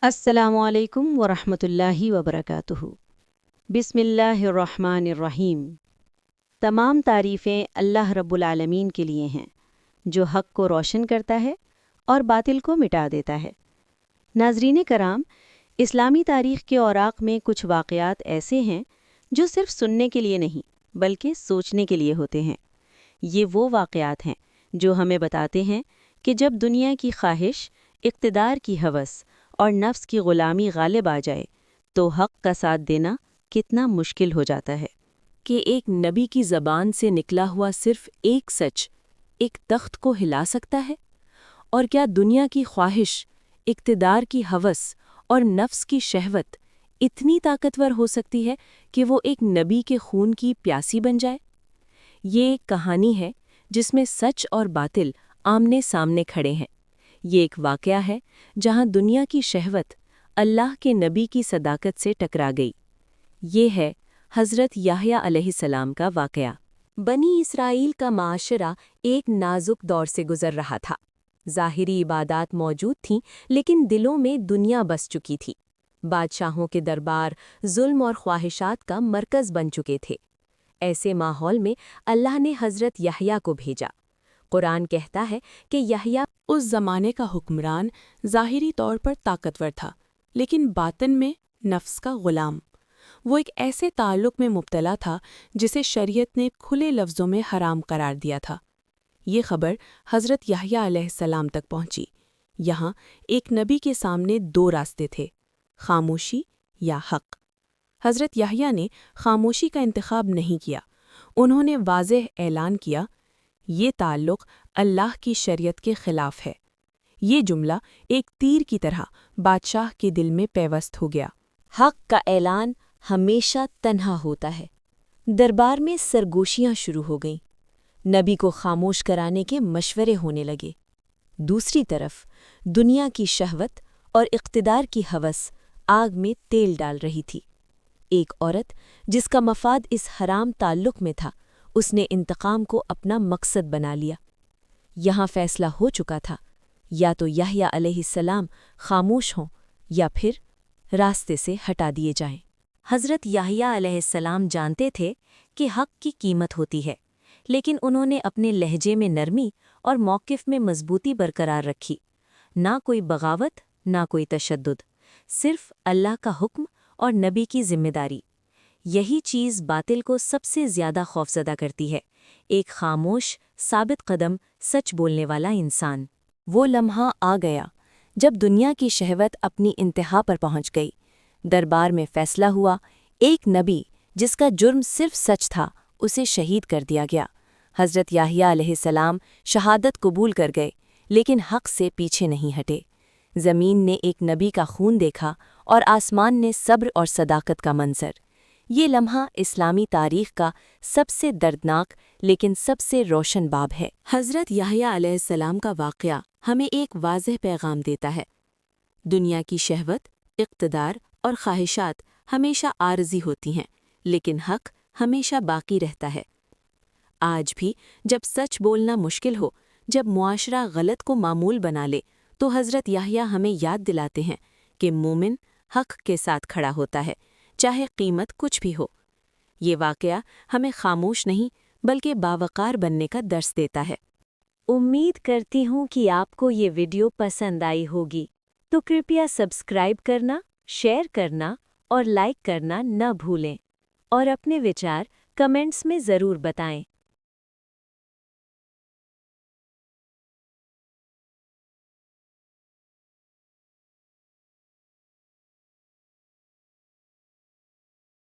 السلام علیکم ورحمۃ اللہ وبرکاتہ۔ بسم اللہ الرحمن الرحیم۔ تمام تعریفیں اللہ رب العالمین کے لیے ہیں، جو حق کو روشن کرتا ہے اور باطل کو مٹا دیتا ہے۔ ناظرین کرام، اسلامی تاریخ کے اوراق میں کچھ واقعات ایسے ہیں جو صرف سننے کے لیے نہیں بلکہ سوچنے کے لیے ہوتے ہیں۔ یہ وہ واقعات ہیں جو ہمیں بتاتے ہیں کہ جب دنیا کی خواہش، اقتدار کی ہوس اور نفس کی غلامی غالب آ جائے تو حق کا ساتھ دینا کتنا مشکل ہو جاتا ہے۔ کہ ایک نبی کی زبان سے نکلا ہوا صرف ایک سچ ایک تخت کو ہلا سکتا ہے؟ اور کیا دنیا کی خواہش، اقتدار کی ہوس اور نفس کی شہوت اتنی طاقتور ہو سکتی ہے کہ وہ ایک نبی کے خون کی پیاسی بن جائے؟ یہ ایک کہانی ہے جس میں سچ اور باطل آمنے سامنے کھڑے ہیں۔ یہ ایک واقعہ ہے جہاں دنیا کی شہوت اللہ کے نبی کی صداقت سے ٹکرا گئی۔ یہ ہے حضرت یحییٰ علیہ السلام کا واقعہ۔ بنی اسرائیل کا معاشرہ ایک نازک دور سے گزر رہا تھا۔ ظاہری عبادات موجود تھیں لیکن دلوں میں دنیا بس چکی تھی۔ بادشاہوں کے دربار ظلم اور خواہشات کا مرکز بن چکے تھے۔ ایسے ماحول میں اللہ نے حضرت یحییٰ کو بھیجا۔ قرآن کہتا ہے کہ یحییٰ اس زمانے کا حکمران ظاہری طور پر طاقتور تھا لیکن باطن میں نفس کا غلام۔ وہ ایک ایسے تعلق میں مبتلا تھا جسے شریعت نے کھلے لفظوں میں حرام قرار دیا تھا۔ یہ خبر حضرت یحییٰ علیہ السلام تک پہنچی۔ یہاں ایک نبی کے سامنے دو راستے تھے، خاموشی یا حق۔ حضرت یحییٰ نے خاموشی کا انتخاب نہیں کیا۔ انہوں نے واضح اعلان کیا، یہ تعلق اللہ کی شریعت کے خلاف ہے۔ یہ جملہ ایک تیر کی طرح بادشاہ کے دل میں پیوست ہو گیا۔ حق کا اعلان ہمیشہ تنہا ہوتا ہے۔ دربار میں سرگوشیاں شروع ہو گئیں۔ نبی کو خاموش کرانے کے مشورے ہونے لگے۔ دوسری طرف دنیا کی شہوت اور اقتدار کی ہوس آگ میں تیل ڈال رہی تھی۔ ایک عورت جس کا مفاد اس حرام تعلق میں تھا، اس نے انتقام کو اپنا مقصد بنا لیا۔ یہاں فیصلہ ہو چکا تھا، یا تو یحییٰ علیہ السلام خاموش ہوں یا پھر راستے سے ہٹا دیے جائیں۔ حضرت یحییٰ علیہ السلام جانتے تھے کہ حق کی قیمت ہوتی ہے، لیکن انہوں نے اپنے لہجے میں نرمی اور موقف میں مضبوطی برقرار رکھی۔ نہ کوئی بغاوت، نہ کوئی تشدد، صرف اللہ کا حکم اور نبی کی ذمہ داری۔ یہی چیز باطل کو سب سے زیادہ خوفزدہ کرتی ہے، ایک خاموش، ثابت قدم، سچ بولنے والا انسان۔ وہ لمحہ آ گیا جب دنیا کی شہوت اپنی انتہا پر پہنچ گئی۔ دربار میں فیصلہ ہوا، ایک نبی جس کا جرم صرف سچ تھا، اسے شہید کر دیا گیا۔ حضرت یحییٰ علیہ السلام شہادت قبول کر گئے، لیکن حق سے پیچھے نہیں ہٹے۔ زمین نے ایک نبی کا خون دیکھا اور آسمان نے صبر اور صداقت کا منظر۔ یہ لمحہ اسلامی تاریخ کا سب سے دردناک لیکن سب سے روشن باب ہے۔ حضرت یحییٰ علیہ السلام کا واقعہ ہمیں ایک واضح پیغام دیتا ہے۔ دنیا کی شہوت، اقتدار اور خواہشات ہمیشہ عارضی ہوتی ہیں، لیکن حق ہمیشہ باقی رہتا ہے۔ آج بھی جب سچ بولنا مشکل ہو، جب معاشرہ غلط کو معمول بنا لے، تو حضرت یحییٰ ہمیں یاد دلاتے ہیں کہ مومن حق کے ساتھ کھڑا ہوتا ہے، چاہے قیمت کچھ بھی ہو۔ یہ واقعہ ہمیں خاموش نہیں بلکہ باوقار بننے کا درس دیتا ہے۔ امید کرتی ہوں کہ آپ کو یہ ویڈیو پسند آئی ہوگی، تو کرپیا سبسکرائب کرنا، شیئر کرنا اور لائک کرنا نہ بھولیں، اور اپنے وچار کمنٹس میں ضرور بتائیں۔